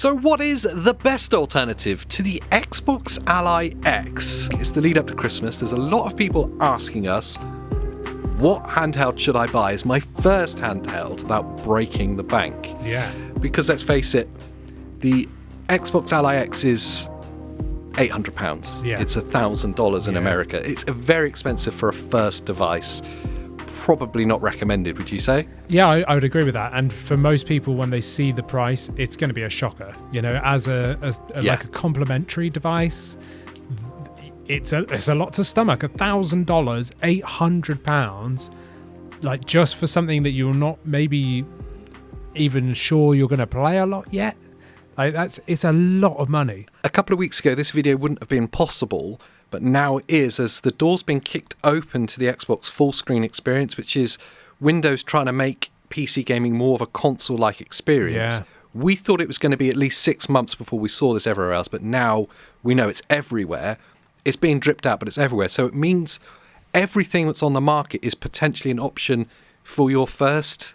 So what is the best alternative to the Xbox Ally X? It's the lead up to Christmas. There's a lot of people asking us, what handheld should I buy as my first handheld without breaking the bank? Yeah. Because let's face it, the Xbox Ally X is £800. Yeah. It's $1,000 in America. It's very expensive for a first device. Probably not recommended, would you say? Yeah, I would agree with that. And for most people, when they see the price, it's going to be a shocker. You know, as like a complementary device, it's a lot to stomach. $1,000, £800, like just for something that you're not maybe even sure you're going to play a lot yet. Like it's a lot of money. A couple of weeks ago, this video wouldn't have been possible, but now it is, as the door's been kicked open to the Xbox full screen experience, which is Windows trying to make PC gaming more of a console-like experience. Yeah. We thought it was going to be at least 6 months before we saw this everywhere else, but now we know it's everywhere. It's being dripped out, but it's everywhere. So it means everything that's on the market is potentially an option for your first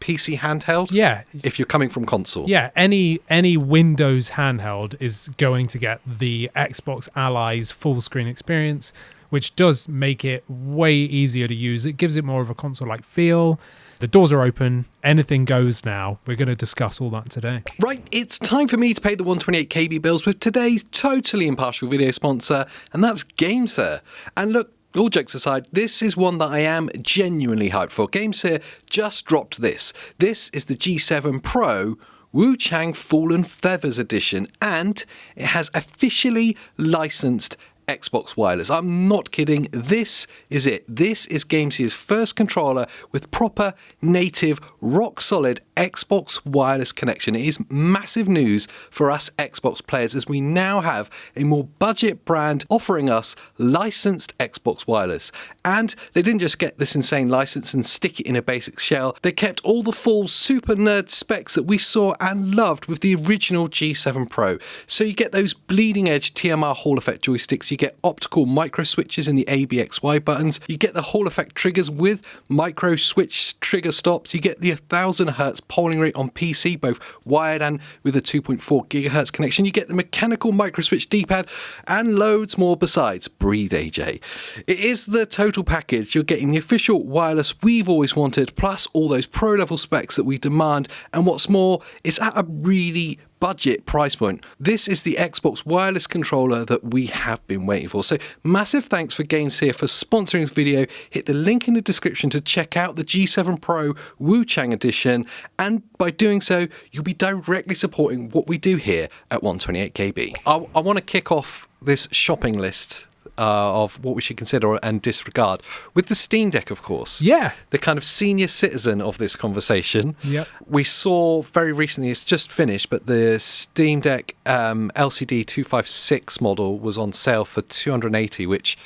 PC handheld. Yeah. If you're coming from console. Yeah, any Windows handheld is going to get the Xbox Ally's full screen experience, which does make it way easier to use. It gives it more of a console-like feel. The doors are open. Anything goes now. We're going to discuss all that today. Right, it's time for me to pay the 128KB bills with today's totally impartial video sponsor, and that's GameSir. And look, all jokes aside, this is one that I am genuinely hyped for. GameSir just dropped this. This is the G7 Pro Wu Chang Fallen Feathers Edition, and it has officially licensed Xbox wireless. I'm not kidding. This is it. This is GameSir's first controller with proper, native, rock-solid Xbox wireless connection. It is massive news for us Xbox players, as we now have a more budget brand offering us licensed Xbox wireless. And they didn't just get this insane license and stick it in a basic shell. They kept all the full super nerd specs that we saw and loved with the original G7 Pro. So you get those bleeding edge TMR Hall effect joysticks. You get optical micro switches in the ABXY buttons. You get the Hall effect triggers with micro switch trigger stops. You get the 1000 Hz polling rate on PC, both wired and with a 2.4 gigahertz connection. You get the mechanical micro switch D-pad and loads more besides. Breathe, AJ. It is the total package. You're getting the official wireless we've always wanted, plus all those pro level specs that we demand. And what's more, it's at a really budget price point. This is the Xbox wireless controller that we have been waiting for. So massive thanks for GameSir for sponsoring this video. Hit the link in the description to check out the G7 Pro Wu Chang edition, and by doing so you'll be directly supporting what we do here at 128KB. I want to kick off this shopping list of what we should consider and disregard with the Steam Deck, of course. Yeah. The kind of senior citizen of this conversation. Yep. We saw very recently, it's just finished, but the Steam Deck LCD 256 model was on sale for $280, which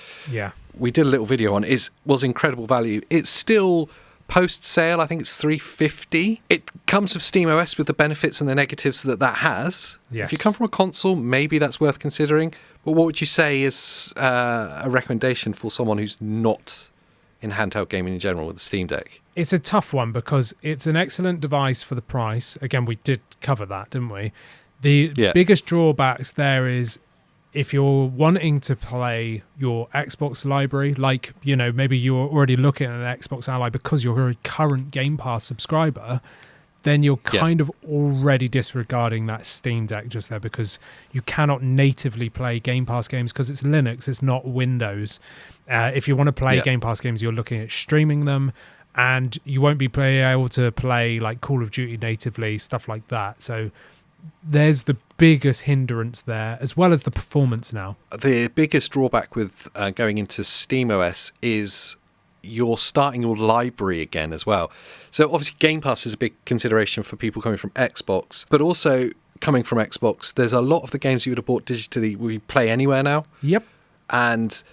we did a little video on. Was incredible value. It's still post-sale, I think it's $350. It comes with SteamOS with the benefits and the negatives that has. Yes. If you come from a console, maybe that's worth considering. But what would you say is a recommendation for someone who's not in handheld gaming in general with the Steam Deck? It's a tough one because it's an excellent device for the price. Again, we did cover that, didn't we? The biggest drawbacks there is if you're wanting to play your Xbox library, like, you know, maybe you're already looking at an Xbox Ally because you're a current Game Pass subscriber, then you're kind of already disregarding that Steam Deck just there, because you cannot natively play Game Pass games because it's Linux, it's not Windows. If you want to play Game Pass games, you're looking at streaming them, and you won't be able to play like Call of Duty natively, stuff like that. So there's the biggest hindrance there, as well as the performance now. The biggest drawback with going into SteamOS is you're starting your library again as well. So obviously Game Pass is a big consideration for people coming from Xbox, but also coming from Xbox, there's a lot of the games you would have bought digitally we play anywhere now. Yep. And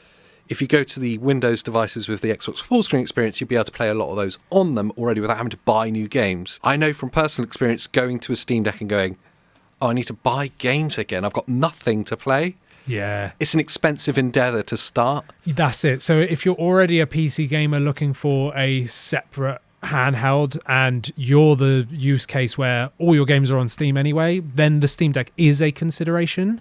if you go to the Windows devices with the Xbox full screen experience, you'll be able to play a lot of those on them already without having to buy new games. I know from personal experience going to a Steam Deck and going, oh, I need to buy games again. I've got nothing to play. Yeah. It's an expensive endeavour to start. That's it. So if you're already a PC gamer looking for a separate handheld and you're the use case where all your games are on Steam anyway, then the Steam Deck is a consideration.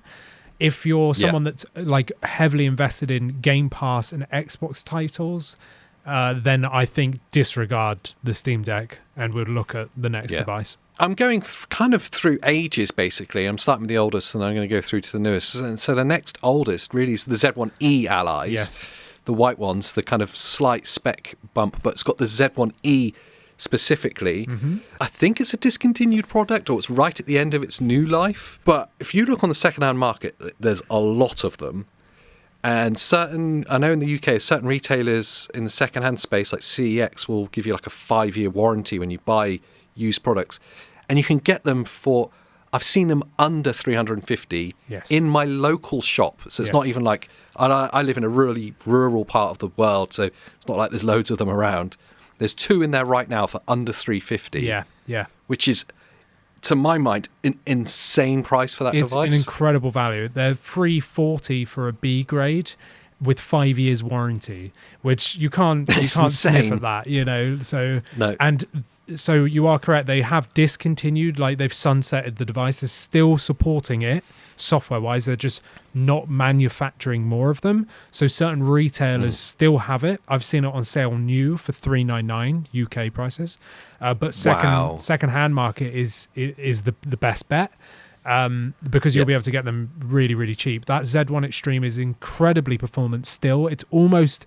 If you're someone that's like heavily invested in Game Pass and Xbox titles, then I think disregard the Steam Deck and we'll look at the next device. I'm going kind of through ages, basically. I'm starting with the oldest and I'm going to go through to the newest. And so the next oldest really is the Z1E allies. Yes. The white ones, the kind of slight spec bump, but it's got the Z1E specifically. I think it's a discontinued product or it's right at the end of its new life. But if you look on the second-hand market, there's a lot of them. And I know in the UK, certain retailers in the second-hand space, like CEX, will give you like a 5-year warranty when you buy used products. And you can get them for, I've seen them under 350 in my local shop. So it's not even like, I live in a really rural part of the world, so it's not like there's loads of them around. There's 2 in there right now for under 350. Yeah. Which is, to my mind, an insane price for that device. It's an incredible value. They're $340 for a B grade with 5 years warranty, which you can't sniff at that, you know. So no. And so you are correct. They have discontinued, like they've sunsetted the device. They're still supporting it software-wise. They're just not manufacturing more of them. So certain retailers still have it. I've seen it on sale new for $399 UK prices. But second-hand market is the best bet. Because you'll be able to get them really, really cheap. That Z1 Extreme is incredibly performant still. It's almost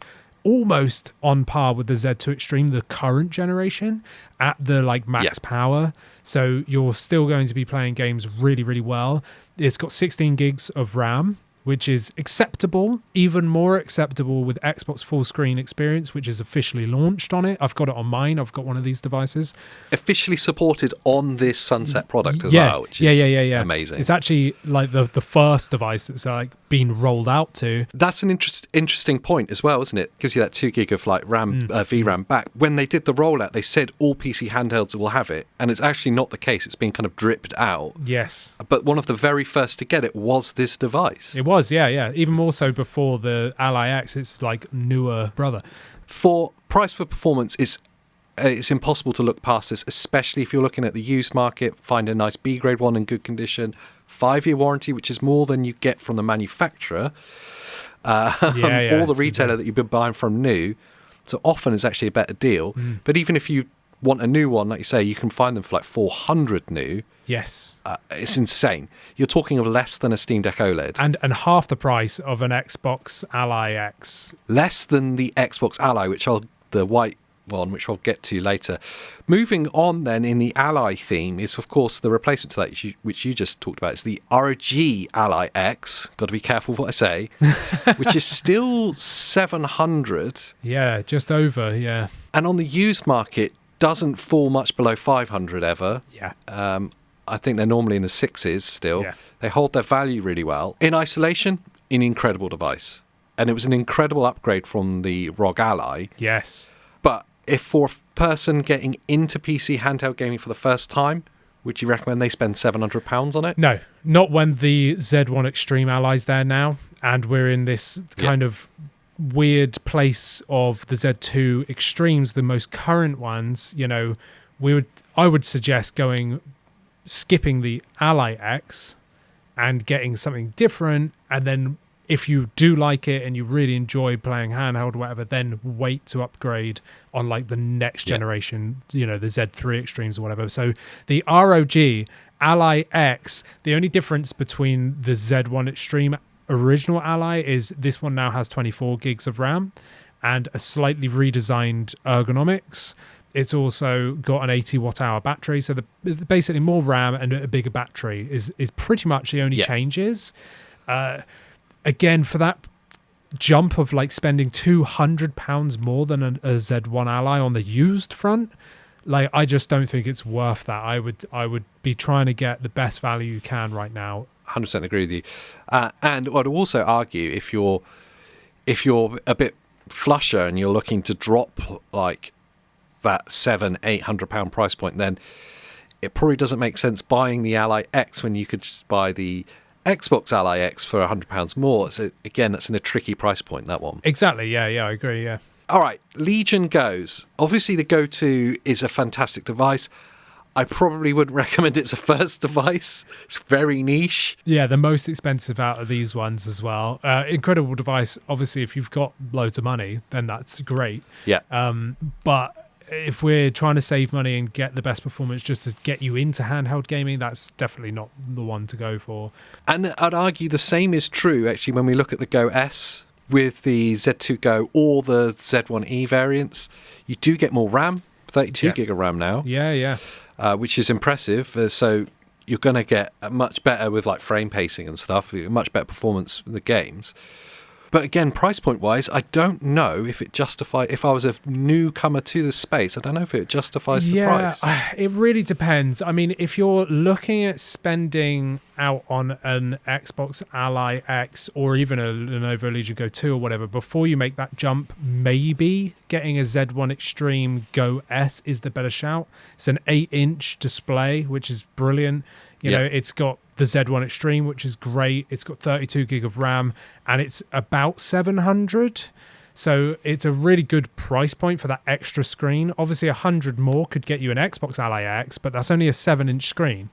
on par with the Z2 Extreme, the current generation, at the like max power. So you're still going to be playing games really, really well. It's got 16 gigs of RAM, which is acceptable, even more acceptable with Xbox Full Screen Experience, which is officially launched on it. I've got it on mine. I've got one of these devices. Officially supported on this Sunset product as well, which is amazing. It's actually like the first device that's like been rolled out to. That's an interesting point as well, isn't it? Gives you that 2 gig of like RAM, VRAM back. When they did the rollout, they said all PC handhelds will have it, and it's actually not the case. It's been kind of dripped out. Yes. But one of the very first to get it was this device. It was, yeah. Even more so before the Ally X. It's like newer brother. For price for performance, it's impossible to look past this, especially if you're looking at the used market. Find a nice B grade one in good condition, 5-year warranty, which is more than you get from the manufacturer, or the retailer that you've been buying from new. So often it's actually a better deal. But even if you want a new one, like you say, you can find them for like 400 new. Yes. It's insane. You're talking of less than a Steam Deck OLED. And half the price of an Xbox Ally X. Less than the Xbox Ally, the white one, which I'll get to later. Moving on then in the Ally theme is, of course, the replacement to that, which you just talked about. It's the R.O.G Ally X. Got to be careful what I say. Which is still 700. Yeah, just over, yeah. And on the used market, doesn't fall much below 500 ever. Yeah. I think they're normally in the 6s still. Yeah. They hold their value really well. In isolation, an incredible device. And it was an incredible upgrade from the R.O.G Ally. Yes. But if for a person getting into PC handheld gaming for the first time, would you recommend they spend £700 on it? No, not when the Z1 Extreme Ally's there now. And we're in this kind of weird place of the Z2 Extremes, the most current ones. You know, I would suggest skipping the Ally X and getting something different, and then if you do like it and you really enjoy playing handheld or whatever, then wait to upgrade on like the next generation, you know, the Z3 Extremes or whatever. So the R.O.G Ally X, the only difference between the Z1 Extreme original Ally is this one now has 24 gigs of RAM and a slightly redesigned ergonomics. It's also got an 80 watt-hour battery, so basically more RAM and a bigger battery is pretty much the only changes. Again, for that jump of like spending £200 more than a Z1 Ally on the used front, like I just don't think it's worth that. I would be trying to get the best value you can right now. 100% agree with you. And I'd also argue if you're a bit flusher and you're looking to drop like that £700-800 price point, then it probably doesn't make sense buying the Ally X when you could just buy the Xbox Ally X for £100 more. So again, that's in a tricky price point, that one. Exactly. Yeah, I agree. Yeah. All right, Legion goes. Obviously, the Go 2 is a fantastic device. I probably wouldn't recommend it's a first device. It's very niche. Yeah, the most expensive out of these ones as well. Incredible device. Obviously, if you've got loads of money, then that's great. Yeah. But if we're trying to save money and get the best performance just to get you into handheld gaming, that's definitely not the one to go for. And I'd argue the same is true, actually, when we look at the Go S with the Z2 Go or the Z1E variants. You do get more RAM, 32 gig of RAM now. Yeah. Which is impressive. So you're going to get much better with like frame pacing and stuff, much better performance in the games. But again, price point wise, I don't know if it justifies. If I was a newcomer to the space, I don't know if it justifies the price. Yeah, it really depends. I mean, if you're looking at spending out on an Xbox Ally X or even a Lenovo Legion Go 2 or whatever, before you make that jump, maybe getting a Z1 Extreme Go S is the better shout. It's an 8-inch display, which is brilliant. You know, it's got the Z1 Extreme, which is great. It's got 32 gig of RAM, and it's about 700. So it's a really good price point for that extra screen. Obviously, 100 more could get you an Xbox Ally X, but that's only a 7-inch screen.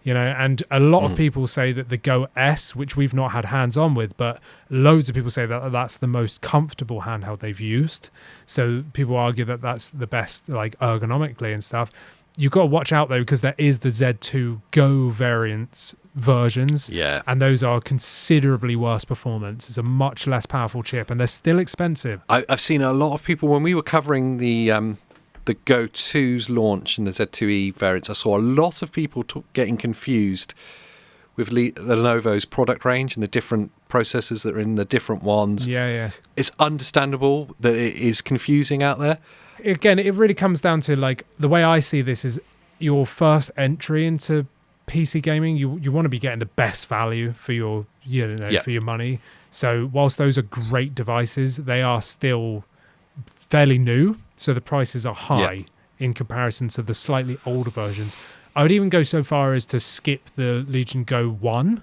You know, and a lot of people say that the Go S, which we've not had hands-on with, but loads of people say that that's the most comfortable handheld they've used. So people argue that that's the best, like, ergonomically and stuff. You've got to watch out, though, because there is the Z2 Go versions. Yeah. And those are considerably worse performance. It's a much less powerful chip, and they're still expensive. I've seen a lot of people, when we were covering the Go 2's launch and the Z2E variants, I saw a lot of people getting confused with Lenovo's product range and the different processors that are in the different ones. Yeah. It's understandable that it is confusing out there. Again, it really comes down to, like, the way I see this is your first entry into PC gaming. You want to be getting the best value for your for your money. So whilst those are great devices, they are still fairly new, so the prices are high in comparison to the slightly older versions. I would even go so far as to skip the Legion Go 1,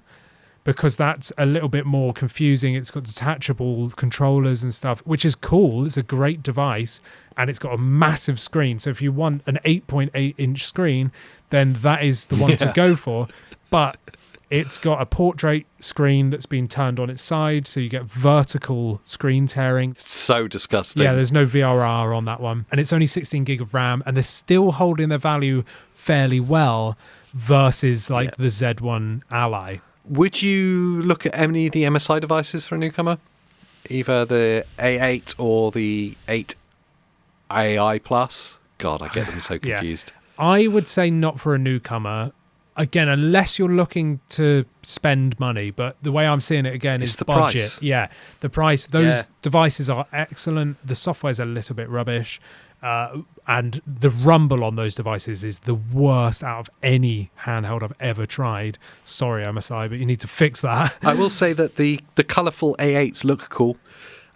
because that's a little bit more confusing. It's got detachable controllers and stuff, which is cool. It's a great device, and it's got a massive screen. So if you want an 8.8-inch screen, then that is the one to go for. But it's got a portrait screen that's been turned on its side, so you get vertical screen tearing. It's so disgusting. Yeah, there's no VRR on that one. And it's only 16 gig of RAM, and they're still holding their value fairly well versus the Z1 Ally. Would you look at any of the MSI devices for a newcomer? Either the A8 or the 8 AI Plus? God, I get them so confused. I would say not for a newcomer. Again, unless you're looking to spend money. But the way I'm seeing it, again, is the budget. Price. Yeah, the price. Those devices are excellent. The software's a little bit rubbish. And the rumble on those devices is the worst out of any handheld I've ever tried. Sorry, MSI, but you need to fix that. I will say that the colourful A8s look cool.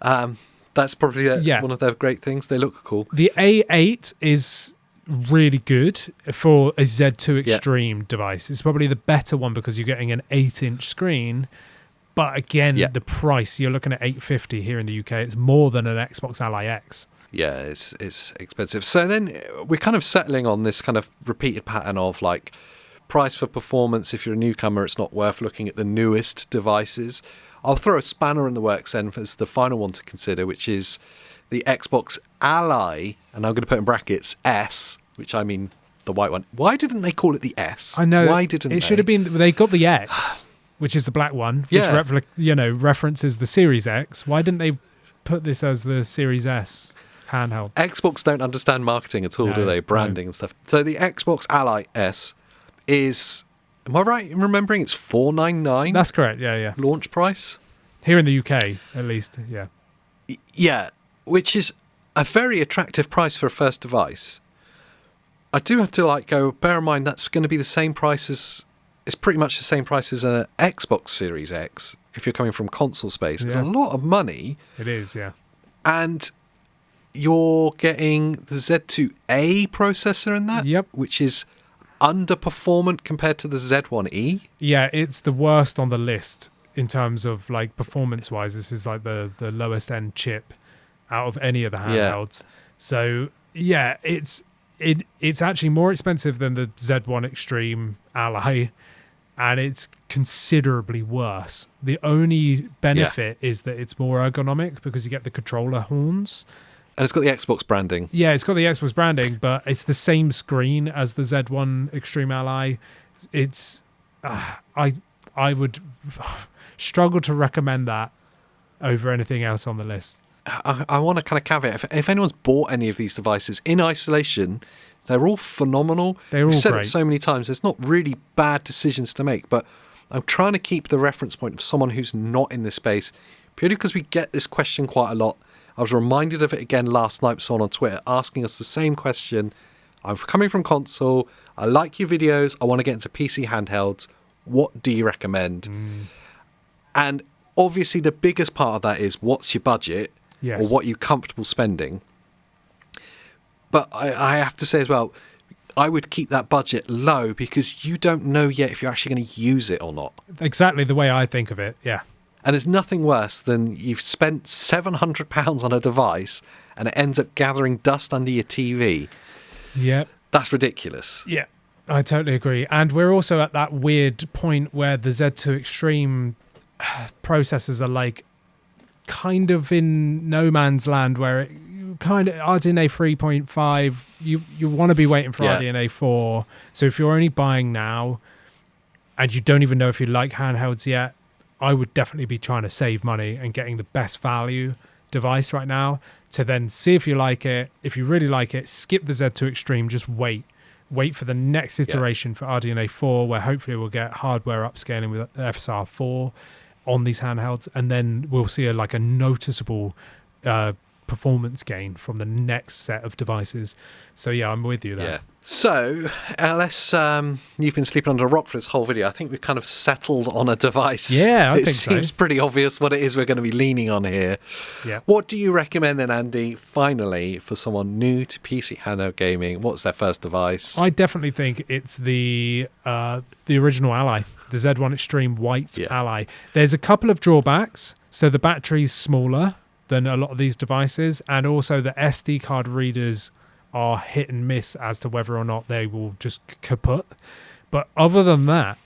That's probably one of their great things. They look cool. The A8 is really good for a Z2 Extreme device. It's probably the better one because you're getting an 8-inch screen. But again, the price, you're looking at $850 here in the UK. It's more than an Xbox Ally X. Yeah, it's expensive. So then we're kind of settling on this kind of repeated pattern of, like, price for performance. If you're a newcomer, it's not worth looking at the newest devices. I'll throw a spanner in the works then as the final one to consider, which is the Xbox Ally, and I'm going to put in brackets S, which I mean the white one. Why didn't they call it the S? I know. Why didn't they? It should have been. They got the X, which is the black one, which references the Series X. Why didn't they put this as the Series S handheld? Xbox don't understand marketing at all, do they? Branding and stuff. So the Xbox Ally S is, am I right in remembering it's $499? That's correct. Yeah. Launch price here in the UK, at least. Yeah, which is a very attractive price for a first device. I do have to bear in mind that's going to be the same price as, it's pretty much the same price as an Xbox Series X if you're coming from console space. It's a lot of money. It is, yeah. And you're getting the Z2A processor in that, which is underperformant compared to the Z1E. Yeah, it's the worst on the list in terms of, like, performance-wise. This is like the lowest end chip out of any of the handhelds. So yeah, it's actually more expensive than the Z1 Extreme Ally, and it's considerably worse. The only benefit is that it's more ergonomic because you get the controller horns. And it's got the Xbox branding. Yeah, it's got the Xbox branding, but it's the same screen as the Z1 Extreme Ally. It's I would struggle to recommend that over anything else on the list. I want to kind of caveat, if anyone's bought any of these devices in isolation, they're all phenomenal. They're all We've said great. it so many times, there's not really bad decisions to make, but I'm trying to keep the reference point of someone who's not in this space, purely because we get this question quite a lot. I was reminded of it again last night, someone on Twitter asking us the same question. I'm coming from console, I like your videos, I want to get into PC handhelds. What do you recommend? And obviously the biggest part of that is what's your budget, or what you're comfortable spending. But I have to say as well, I would keep that budget low because you don't know yet if you're actually going to use it or not. Exactly the way I think of it, yeah. And there's nothing worse than you've spent £700 on a device and it ends up gathering dust under your TV. Yep. That's ridiculous. Yeah, I totally agree. And we're also at that weird point where the Z2 Extreme processors are like kind of in no man's land, where it kind of RDNA 3.5, you want to be waiting for RDNA 4. So if you're only buying now and you don't even know if you like handhelds yet, I would definitely be trying to save money and getting the best value device right now to then see if you like it. If you really like it, skip the Z2 Extreme, just wait for the next iteration for RDNA 4, where hopefully we'll get hardware upscaling with FSR 4 on these handhelds, and then we'll see a noticeable performance gain from the next set of devices. So yeah, I'm with you there. Yeah. So unless you've been sleeping under a rock for this whole video, I think we've kind of settled on a device. Yeah, I think so. It seems pretty obvious what it is we're going to be leaning on here. Yeah. What do you recommend then, Andy, finally, for someone new to PC handheld gaming? What's their first device? I definitely think it's the original Ally, the Z1 Extreme White Ally. There's a couple of drawbacks. So the battery's smaller than a lot of these devices, and also the SD card readers are hit and miss as to whether or not they will just kaput. But other than that,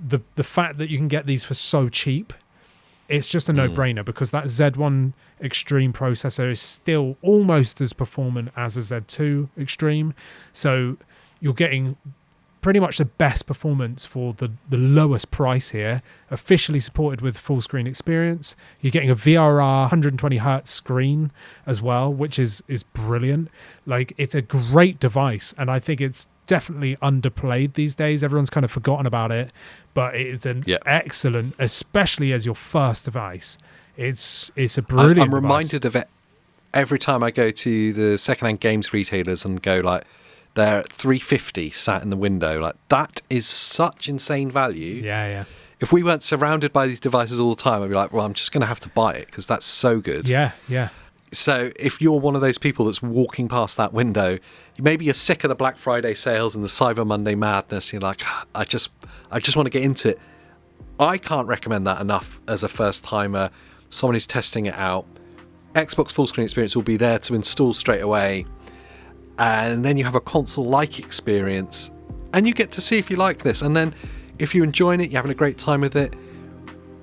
the fact that you can get these for so cheap, it's just a no-brainer, because that Z1 Extreme processor is still almost as performant as a Z2 Extreme. So you're getting pretty much the best performance for the lowest price here, officially supported with full screen experience. You're getting a VRR 120 hertz screen as well, which is brilliant. Like, it's a great device, and I think it's definitely underplayed these days. Everyone's kind of forgotten about it, but it's an excellent, especially as your first device. It's a brilliant I'm device. reminded of it every time I go to the secondhand games retailers and go like, they're at $350 sat in the window. Like, that is such insane value. Yeah. If we weren't surrounded by these devices all the time, I'd be like, well, I'm just going to have to buy it because that's so good. Yeah. So if you're one of those people that's walking past that window, maybe you're sick of the Black Friday sales and the Cyber Monday madness. You're like, I just want to get into it. I can't recommend that enough as a first timer, someone who's testing it out. Xbox full screen experience will be there to install straight away. And then you have a console-like experience, and you get to see if you like this. And then if you're enjoying it, you're having a great time with it,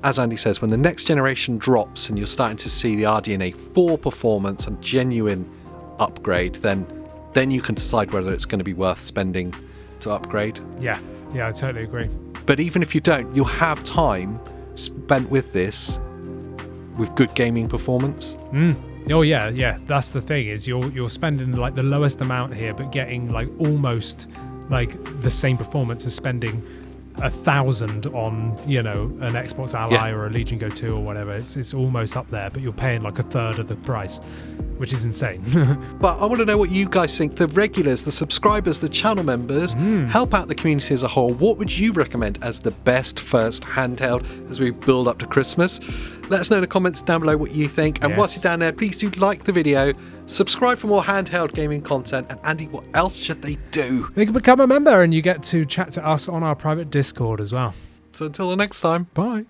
as Andy says, when the next generation drops and you're starting to see the RDNA 4 performance and genuine upgrade, then you can decide whether it's going to be worth spending to upgrade. Yeah, I totally agree. But even if you don't, you'll have time spent with this with good gaming performance. Oh yeah. That's the thing, is you're spending like the lowest amount here, but getting like almost like the same performance as spending 1,000 on, an Xbox Ally or a Legion Go 2 or whatever. It's almost up there, but you're paying like a third of the price, which is insane. But I want to know what you guys think. The regulars, the subscribers, the channel members, help out the community as a whole. What would you recommend as the best first handheld as we build up to Christmas? Let us know in the comments down below what you think. And whilst you're down there, please do like the video, subscribe for more handheld gaming content. And Andy, what else should they do? They can become a member, and you get to chat to us on our private Discord as well. So until the next time. Bye.